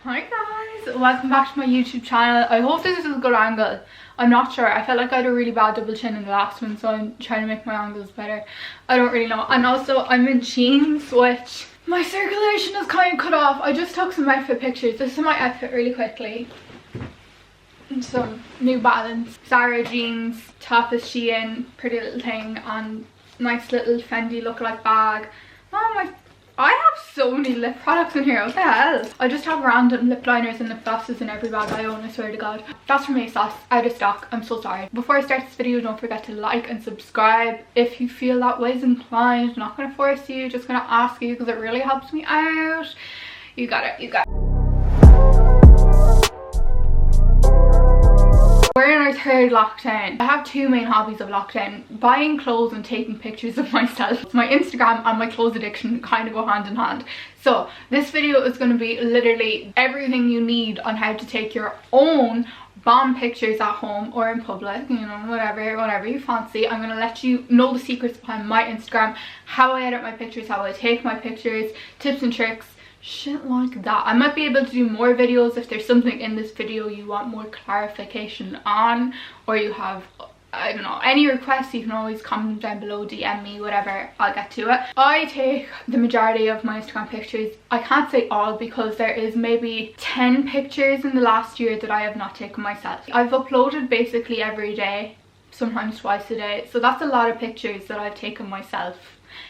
Hi guys, welcome back to my YouTube channel. I hope this is a good angle. I'm not sure. I felt like I had a really bad double chin in the last one, so I'm trying to make my angles better. I don't really know. And also I'm in jeans, which my circulation is kind of cut off. I just took some outfit pictures. This is my outfit really quickly. And some New Balance, Zara jeans, top is Shein, pretty little thing, and nice little Fendi lookalike bag. Oh, I have so many lip products in here, what the hell? I just have random lip liners and lip glosses in every bag I own, I swear to God. That's from ASOS, out of stock, I'm so sorry. Before I start this video, don't forget to like and subscribe if you feel that way is inclined. I'm not going to force you, just going to ask you because it really helps me out. You got it, you got it. We're in our third lockdown. I have two main hobbies of lockdown: buying clothes and taking pictures of myself. My Instagram and my clothes addiction kind of go hand in hand. So this video is going to be literally everything you need on how to take your own bomb pictures at home or in public, you know, whatever you fancy. I'm going to let you know the secrets behind my Instagram, how I edit my pictures, how I take my pictures, tips and tricks, shit like that. I might be able to do more videos if there's something in this video you want more clarification on, or you have, I don't know, any requests. You can always comment down below, DM me, whatever, I'll get to it. I take the majority of my Instagram pictures. I can't say all because there is maybe 10 pictures in the last year that I have not taken myself. I've uploaded basically every day, sometimes twice a day, so that's a lot of pictures that I've taken myself.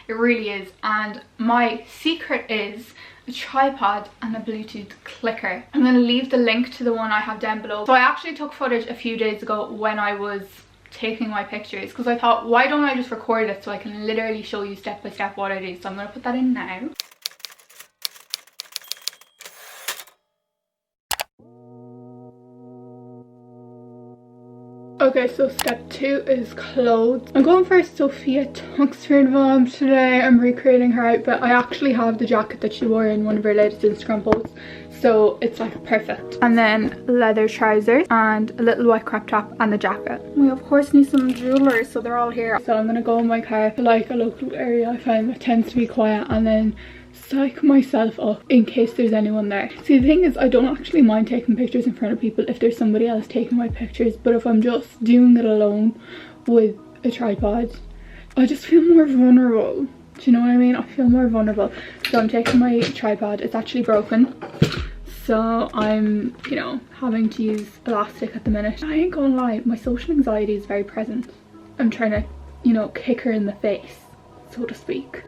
It really is. And my secret is a tripod and a Bluetooth clicker. I'm going to leave the link to the one I have down below. So I actually took footage a few days ago when I was taking my pictures, because I thought, why don't I just record it so I can literally show you step by step what I do. So I'm going to put that in now. Okay, so step 2 is clothes. I'm going for a Sophia Tuxford vibe today. I'm recreating her outfit. I actually have the jacket that she wore in one of her latest Instagram posts, so it's like perfect. And then leather trousers and a little white crop top and the jacket. We of course need some jewellery, so they're all here. So I'm gonna go in my car to like a local area I find that tends to be quiet, and then psych myself up in case there's anyone there. See, the thing is, I don't actually mind taking pictures in front of people if there's somebody else taking my pictures, but if I'm just doing it alone with a tripod, I just feel more vulnerable. Do you know what I mean? I feel more vulnerable. So I'm taking my tripod. It's actually broken, so I'm, you know, having to use elastic at the minute. I ain't gonna lie, my social anxiety is very present. I'm trying to, you know, kick her in the face, so to speak.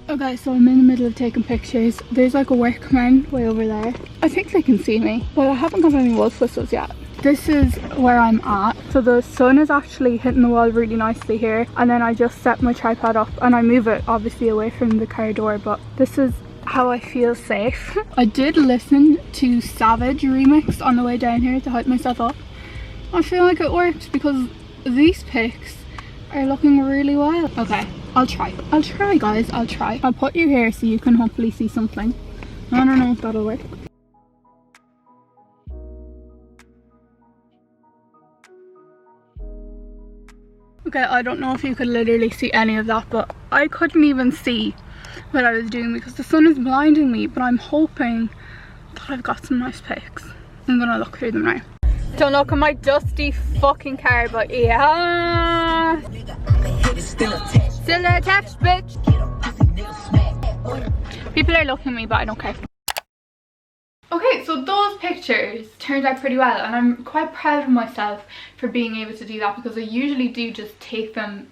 Okay, so I'm in the middle of taking pictures. There's like a workman way over there. I think they can see me, but I haven't got any wolf whistles yet. This is where I'm at. So the sun is actually hitting the wall really nicely here, and then I just set my tripod up and I move it obviously away from the car door, but this is how I feel safe. I did listen to Savage remix on the way down here to hype myself up. I feel like it worked because these pics are looking really well. Okay, I'll try guys, I'll try. I'll put you here so you can hopefully see something. I don't know if that'll work. Okay, I don't know if you could literally see any of that, but I couldn't even see what I was doing because the sun is blinding me, but I'm hoping that I've got some nice pics. I'm gonna look through them now. Don't look at my dusty fucking car, but yeah. Still attached, bitch. People are looking at me, but I don't care. Okay, so those pictures turned out pretty well, and I'm quite proud of myself for being able to do that, because I usually do just take them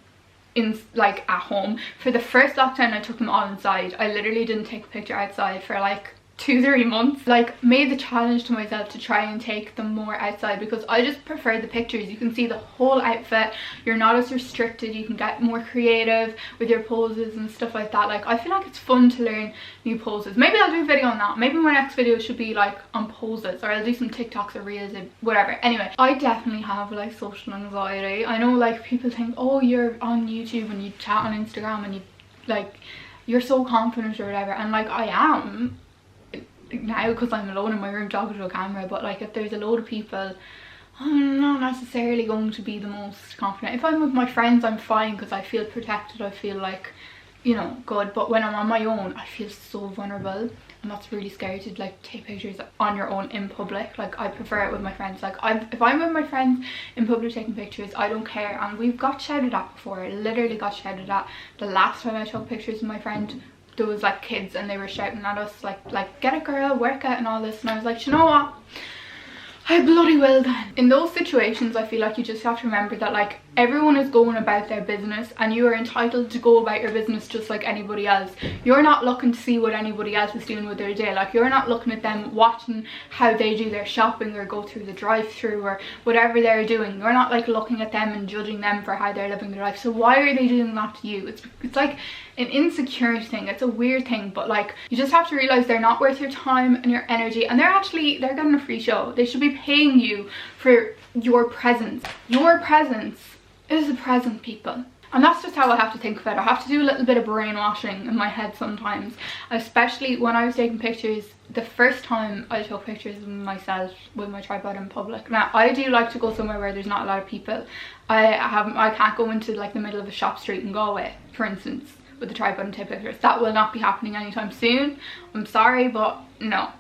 in like at home. For the first lockdown I took them all inside. I literally didn't take a picture outside for like 2-3 months. Like, made the challenge to myself to try and take them more outside because I just prefer the pictures. You can see the whole outfit, you're not as restricted, you can get more creative with your poses and stuff like that. Like, I feel like it's fun to learn new poses. Maybe I'll do a video on that. Maybe my next video should be like on poses, or I'll do some TikToks or reels or whatever. Anyway, I definitely have like social anxiety. I know like people think, oh, you're on YouTube and you chat on Instagram and you like, you're so confident or whatever, and like I am now because I'm alone in my room talking to a camera, but like if there's a load of people, I'm not necessarily going to be the most confident. If I'm with my friends, I'm fine because I feel protected, I feel like, you know, good. But when I'm on my own, I feel so vulnerable. and that's really scary to like take pictures on your own in public. Like I prefer it with my friends. Like if I'm with my friends in public taking pictures, I don't care. And we've got shouted at before. I literally got shouted at. The last time I took pictures with my friend, there was like kids and they were shouting at us like get a girl, work out and all this, and I was like, you know what, I bloody will then. In those situations, I feel like you just have to remember that like everyone is going about their business and you are entitled to go about your business just like anybody else. You're not looking to see what anybody else is doing with their day. Like you're not looking at them watching how they do their shopping or go through the drive-through or whatever they're doing. You're not like looking at them and judging them for how they're living their life. So why are they doing that to you? It's like an insecure thing. It's a weird thing, but like you just have to realize they're not worth your time and your energy, and they're getting a free show. They should be paying you for your presence. Your presence is a present, people. And that's just how I have to think of it. I have to do a little bit of brainwashing in my head sometimes, especially when I was taking pictures. The first time I took pictures of myself with my tripod in public. Now I do like to go somewhere where there's not a lot of people. I can't go into like the middle of a shop street and Galway, for instance, with the tripod and take pictures. That will not be happening anytime soon. I'm sorry, but no.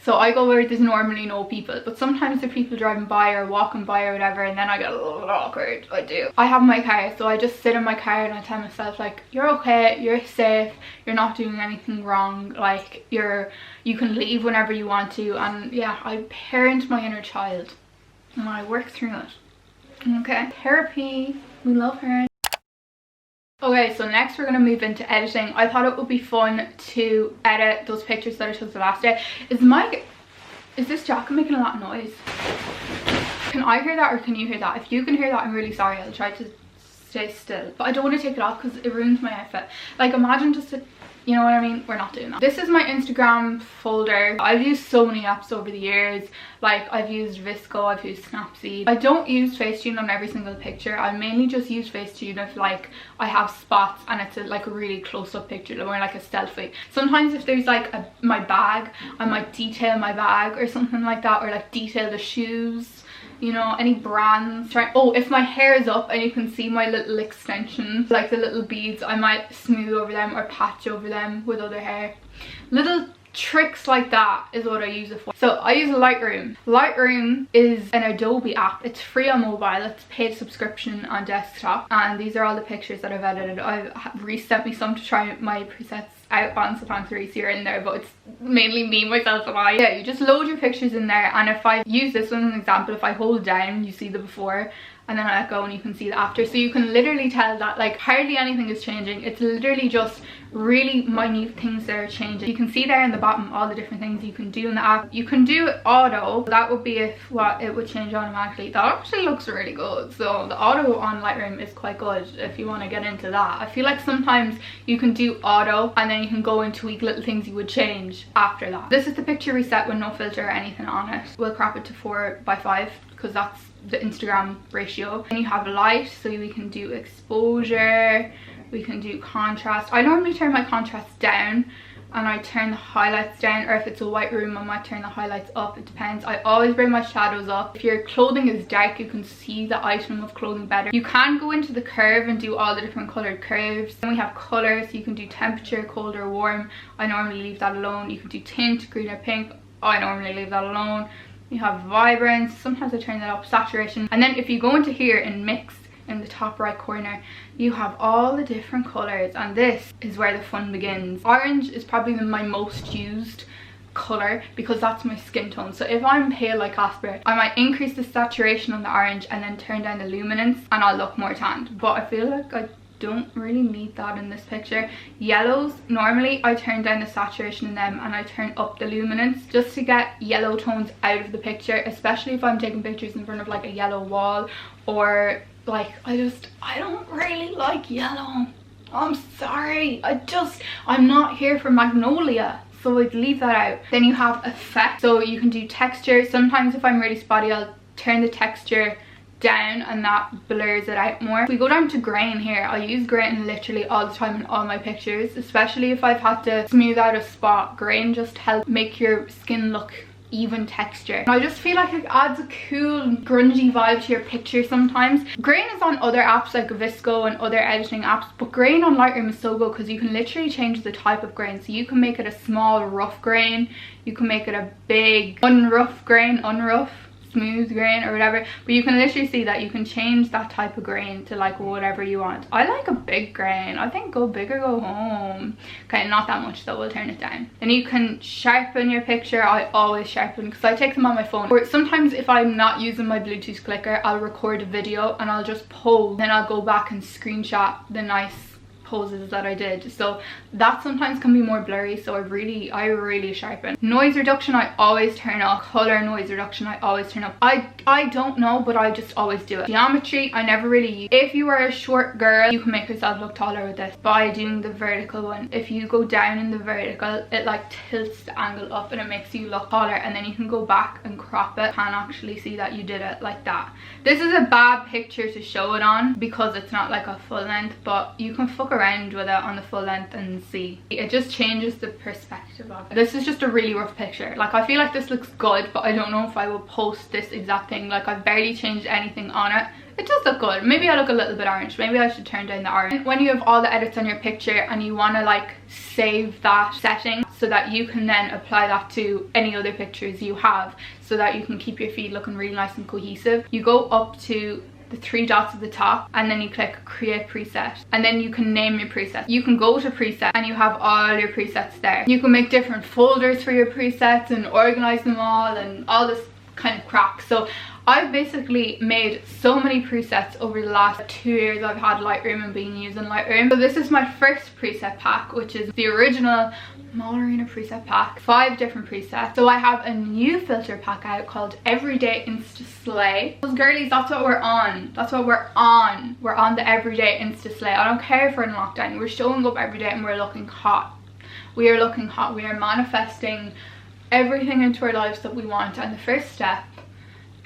So I go where there's normally no people, but sometimes there are people driving by or walking by or whatever, and then I get a little awkward. I do. I have my car, so I just sit in my car and I tell myself like, you're okay, you're safe, you're not doing anything wrong, like you can leave whenever you want to. And yeah, I parent my inner child and I work through it. Okay, therapy, we love her. Okay, so next we're going to move into editing. I thought it would be fun to edit those pictures that I took the last day. Is this jacket making a lot of noise? Can I hear that or can you hear that? If you can hear that, I'm really sorry. I'll try to stay still. But I don't want to take it off because it ruins my outfit. Like imagine just a, you know what I mean? We're not doing that. This is my Instagram folder. I've used so many apps over the years. Like I've used Visco, I've used Snapseed. I don't use Facetune on every single picture. I mainly just use Facetune if like I have spots and it's like a really close-up picture or like a selfie. Sometimes if there's like my bag, I might detail my bag or something like that, or like detail the shoes, you know, any brands. Oh, if my hair is up and you can see my little extensions, like the little beads, I might smooth over them or patch over them with other hair. Little tricks like that is what I use it for. So I use Lightroom. Lightroom is an Adobe app. It's free on mobile. It's paid subscription on desktop. And these are all the pictures that I've edited. Reese sent me some to try my presets out on, so thanks Reese, you're in there, but it's mainly me, myself and I. Yeah, you just load your pictures in there, and if I use this one as an example, if I hold down, you see the before, and then I let go and you can see the after. So you can literally tell that like hardly anything is changing. It's literally just really minute things that are changing. You can see there in the bottom all the different things you can do in the app. You can do auto. That would be if what it would change automatically. That actually looks really good. So the auto on Lightroom is quite good if you want to get into that. I feel like sometimes you can do auto and then you can go and tweak little things you would change after that. This is the picture reset with no filter or anything on it. We'll crop it to 4:5 because that's the Instagram ratio. And you have light, so we can do exposure, we can do contrast. I normally turn my contrast down and I turn the highlights down, or if it's a white room I might turn the highlights up. It depends. I always bring my shadows up. If your clothing is dark, you can see the item of clothing better. You can go into the curve and do all the different colored curves. Then we have colors. You can do temperature, cold or warm. I normally leave that alone. You can do tint, green or pink. I normally leave that alone. You have vibrance. Sometimes I turn that up. Saturation. And then if you go into here and mix, in the top right corner, you have all the different colors, and this is where the fun begins. Orange is probably my most used color because that's my skin tone. So if I'm pale like Casper, I might increase the saturation on the orange and then turn down the luminance and I'll look more tanned. But I feel like I don't really need that in this picture. Yellows, normally I turn down the saturation in them and I turn up the luminance just to get yellow tones out of the picture, especially if I'm taking pictures in front of like a yellow wall, or like I don't really like yellow. I'm sorry, I'm not here for magnolia, so I'd leave that out. Then you have effect, so you can do texture. Sometimes if I'm really spotty, I'll turn the texture down and that blurs it out more. If we go down to grain here, I use grain literally all the time in all my pictures, especially if I've had to smooth out a spot. Grain just helps make your skin look even texture. And I just feel like it adds a cool grungy vibe to your picture sometimes. Grain is on other apps like Visco and other editing apps, but grain on Lightroom is so good because you can literally change the type of grain. So you can make it a small rough grain, you can make it a big unrough grain, smooth grain or whatever, but you can literally see that you can change that type of grain to like whatever you want. I like a big grain. I think go big or go home. Okay, not that much though, we'll turn it down. And you can sharpen your picture. I always sharpen because I take them on my phone, or sometimes if I'm not using my Bluetooth clicker, I'll record a video and I'll just pose, then I'll go back and screenshot the nice poses that I did. So that sometimes can be more blurry, so I really sharpen. Noise reduction I always turn off. Color noise reduction I always turn up. I don't know, but I just always do it. Geometry I never really use. If you are a short girl, you can make yourself look taller with this by doing the vertical one. If you go down in the vertical, it like tilts the angle up and it makes you look taller, and then you can go back and crop it. Can't actually see that you did it like that. This is a bad picture to show it on because it's not like a full length, but you can fuck around with it on the full length and see. It just changes the perspective of it. This is just a really rough picture. Like I feel like this looks good, but I don't know if I will post this exact thing. Like I've barely changed anything on it. It does look good. Maybe I look a little bit orange. Maybe I should turn down the orange. When you have all the edits on your picture and you want to like save that setting so that you can then apply that to any other pictures you have, so that you can keep your feed looking really nice and cohesive, you go up to the 3 dots at the top and then you click create preset, and then you can name your preset. You can go to preset and you have all your presets there. You can make different folders for your presets and organize them all and all this kind of crap. So I've basically made so many presets over the last 2 years I've had Lightroom and been using Lightroom. So this is my first preset pack, which is the original Mollerina preset pack. 5 different presets. So I have a new filter pack out called Everyday Insta Slay. Those girlies, that's what we're on. That's what we're on. We're on the Everyday Insta Slay. I don't care if we're in lockdown. We're showing up every day and we're looking hot. We are looking hot. We are manifesting everything into our lives that we want, and the first step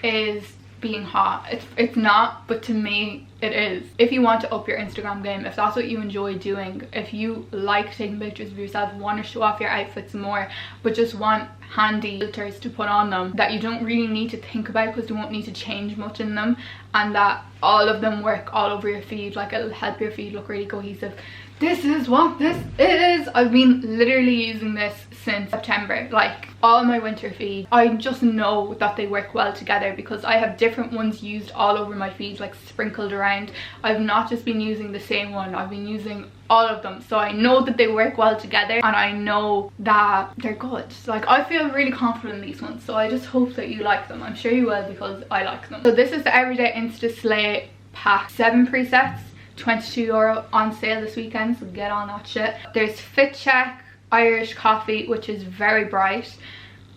is being hot. It's not, but to me it is. If you want to up your Instagram game, if that's what you enjoy doing, if you like taking pictures of yourself, want to show off your outfits more, but just want handy filters to put on them that you don't really need to think about because you won't need to change much in them, and that all of them work all over your feed, like it'll help your feed look really cohesive. This is what this is. I've been literally using this since September, like all my winter feed. I just know that they work well together because I have different ones used all over my feed, like sprinkled around. I've not just been using the same one, I've been using all of them, so I know that they work well together and I know that they're good. Like I feel really confident in these ones, so I just hope that you like them. I'm sure you will because I like them. So this is the Everyday Insta Slay pack. 7 presets, €22 on sale this weekend, so get on that shit. There's Fit Check, Irish Coffee, which is very bright.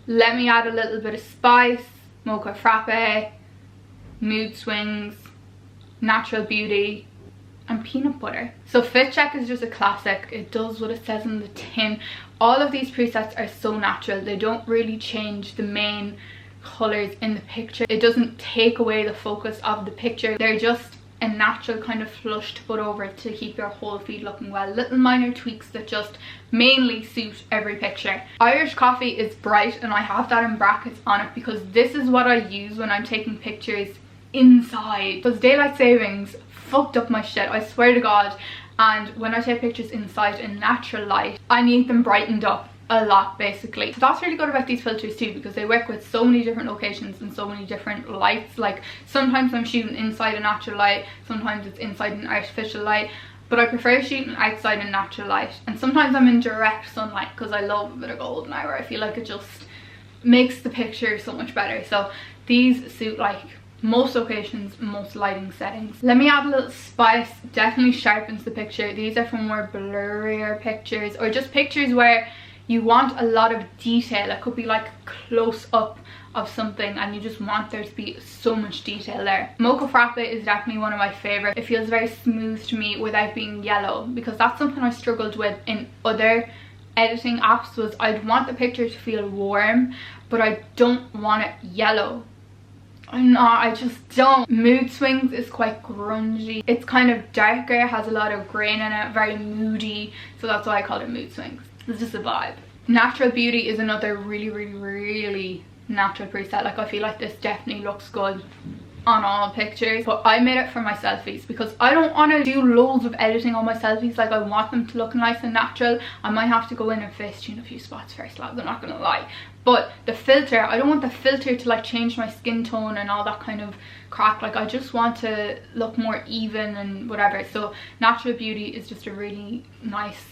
Let me add a little bit of spice, Mocha Frappe, Mood Swings, Natural Beauty, and peanut butter. So Fit Check is just a classic. It does what it says in the tin. All of these presets are so natural. They don't really change the main colors in the picture. It doesn't take away the focus of the picture. They're just a natural kind of flush to put over it to keep your whole feed looking well. Little minor tweaks that just mainly suit every picture. Irish Coffee is bright, and I have that in brackets on it because this is what I use when I'm taking pictures inside, because daylight savings fucked up my shit, I swear to God. And when I take pictures inside in natural light, I need them brightened up a lot basically. So that's really good about these filters too, because they work with so many different locations and so many different lights. Like sometimes I'm shooting inside a natural light, sometimes it's inside an artificial light, but I prefer shooting outside in natural light. And sometimes I'm in direct sunlight because I love a bit of golden hour. I feel like it just makes the picture so much better. So these suit like most locations, most lighting settings. Let me add a little spice. Definitely sharpens the picture. These are for more blurrier pictures, or just pictures where you want a lot of detail. It could be like close up of something and you just want there to be so much detail there. Mocha Frappe is definitely one of my favorites. It feels very smooth to me without being yellow, because that's something I struggled with in other editing apps. Was I'd want the picture to feel warm, but I don't want it yellow. I just don't. Mood Swings is quite grungy. It's kind of darker, has a lot of grain in it, very moody, so that's why I call it Mood Swings. It's just a vibe. Natural Beauty is another really natural preset. Like, I feel like this definitely looks good on all pictures, but I made it for my selfies because I don't want to do loads of editing on my selfies. Like, I want them to look nice and natural. I might have to go in and face tune a few spots first, lads, I'm not gonna lie. But the filter, I don't want the filter to like change my skin tone and all that kind of crack. Like, I just want to look more even and whatever. So Natural Beauty is just a really nice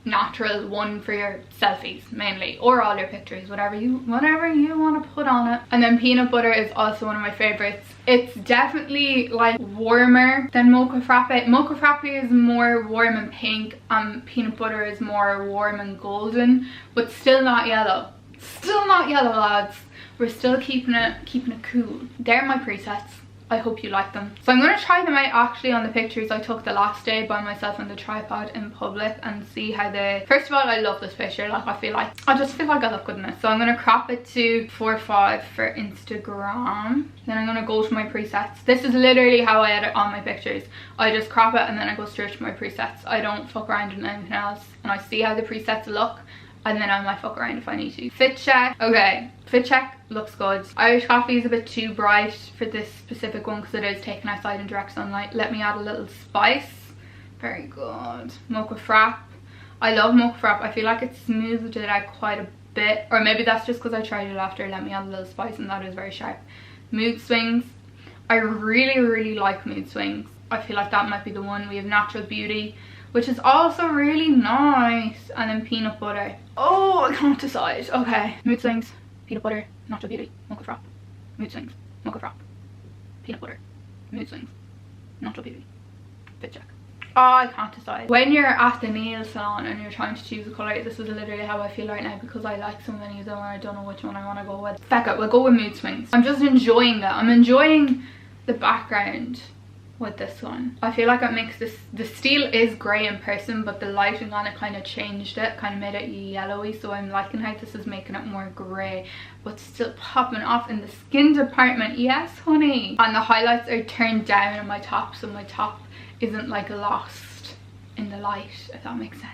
natural one for your selfies mainly, or all your pictures, whatever you want to put on it. And then Peanut Butter is also one of my favorites. It's definitely like warmer than Mocha Frappe. Mocha Frappe is more warm and pink, and Peanut Butter is more warm and golden, but still not yellow. Still not yellow, lads. We're still keeping it cool. They're my presets. I hope you like them. So I'm going to try them out actually on the pictures I took the last day by myself on the tripod in public and see how they... First of all, I love this picture. Like, I just feel like I look good in this. So I'm going to crop it to 4:5 for Instagram. Then I'm going to go to my presets. This is literally how I edit all my pictures. I just crop it and then I go straight to my presets. I don't fuck around with anything else. And I see how the presets look, and then I might fuck around if I need to. Fit check. Okay, fit check looks good. Irish coffee is a bit too bright for this specific one because it is taken outside in direct sunlight. Let me add a little spice. Very good. Mocha Frappe. I love Mocha Frappe. I feel like it smoothed it out quite a bit, or maybe that's just because I tried it after. Let me add a little spice, and that is very sharp. Mood Swings. I really like Mood Swings. I feel like that might be the one. We have Natural Beauty, which is also really nice, and then Peanut Butter. Oh, I can't decide. Okay, Mood Swings, Peanut Butter, Natural Beauty, Mocha Frappe. Mood Swings, Mocha Frappe, Peanut Butter, Mood Swings, Natural Beauty. Fit check. Oh, I can't decide. When you're at the nail salon and you're trying to choose a colour, this is literally how I feel right now because I like so many of them and I don't know which one I want to go with. Feck it, we'll go with Mood Swings. I'm just enjoying that. I'm enjoying the background with this one. I feel like it makes this, the steel is grey in person, but the lighting on it kind of changed it, kind of made it yellowy, so I'm liking how this is making it more grey but still popping off in the skin department. Yes honey. And the highlights are turned down on my top, so my top isn't like lost in the light, if that makes sense.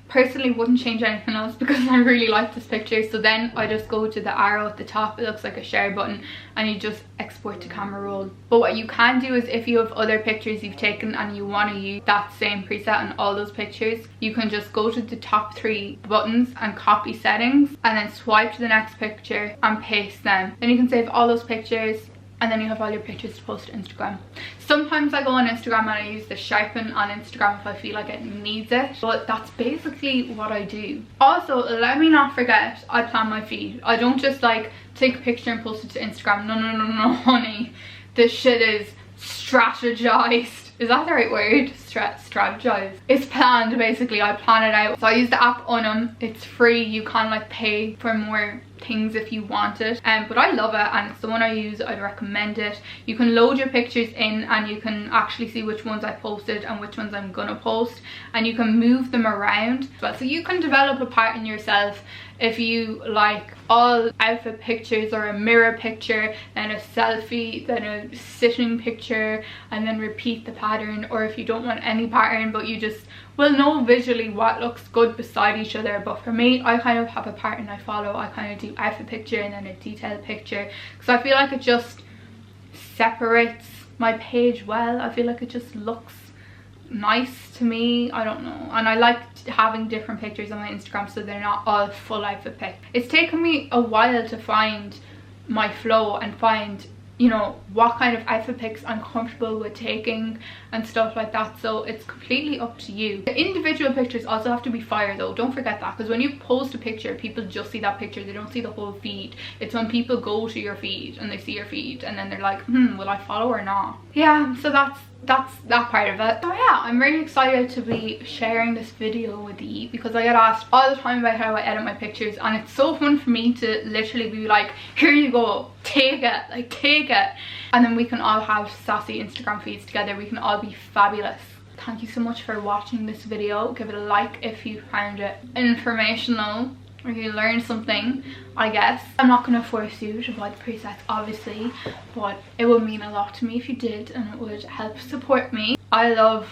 Personally wouldn't change anything else because I really like this picture. So then I just go to the arrow at the top. It looks like a share button, and you just export to camera roll. But what you can do is, if you have other pictures you've taken and you want to use that same preset on all those pictures, you can just go to the top 3 buttons and copy settings, and then swipe to the next picture and paste them. Then you can save all those pictures, and then you have all your pictures to post to Instagram. Sometimes I go on Instagram and I use the sharpen on Instagram if I feel like it needs it, but that's basically what I do. Also, let me not forget, I plan my feed. I don't just like take a picture and post it to Instagram. No honey, this shit is strategized. Is that the right word? Strategize. It's planned basically. I plan it out. So I use the app Unum. It's free. You can like pay for more things if you want it, but I love it and it's the one I use. I'd recommend it. You can load your pictures in and you can actually see which ones I posted and which ones I'm gonna post, and you can move them around. So you can develop a pattern yourself if you like all outfit pictures, or a mirror picture, then a selfie, then a sitting picture, and then repeat the pattern. Or if you don't want any pattern but you just will know visually what looks good beside each other. But for me, I kind of have a pattern I follow. I kind of do outfit picture and then a detailed picture, because I feel like it just separates my page well. I feel like it just looks nice to me. I don't know, and I like having different pictures on my Instagram so they're not all full outfit pics. It's taken me a while to find my flow and find, you know, what kind of outfit pics I'm comfortable with taking and stuff like that. So it's completely up to you. The individual pictures also have to be fire though, don't forget that, because when you post a picture, people just see that picture, they don't see the whole feed. It's when people go to your feed and they see your feed and then they're like, will I follow or not? Yeah, so that's that part of it. So yeah, I'm really excited to be sharing this video with you because I get asked all the time about how I edit my pictures, and it's so fun for me to literally be like, here you go, take it, like take it, and then we can all have sassy Instagram feeds together. We can all be fabulous. Thank you so much for watching this video. Give it a like if you found it informational or you learned something, I guess. I'm not going to force you to buy the presets, obviously, but it would mean a lot to me if you did, and it would help support me. I love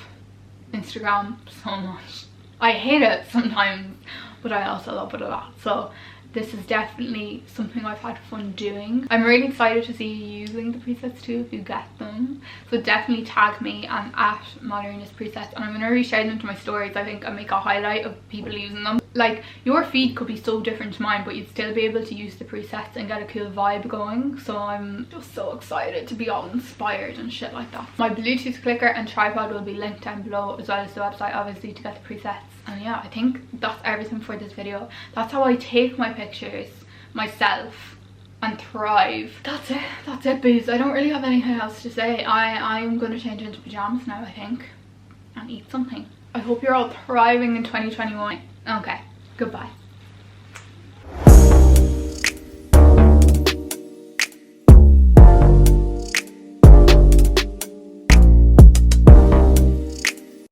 Instagram so much. I hate it sometimes, but I also love it a lot. So this is definitely something I've had fun doing. I'm really excited to see you using the presets too if you get them. So definitely tag me at Mollerina's presets, and I'm going to reshare them to my stories. I think I make a highlight of people using them. Like, your feed could be so different to mine, but you'd still be able to use the presets and get a cool vibe going. So I'm just so excited to be all inspired and shit like that. My Bluetooth clicker and tripod will be linked down below, as well as the website obviously to get the presets. And yeah, I think that's everything for this video. That's how I take my pictures myself and thrive. That's it booze. I don't really have anything else to say. I'm gonna change into pajamas now, I think, and eat something. I hope you're all thriving in 2021. Okay, goodbye.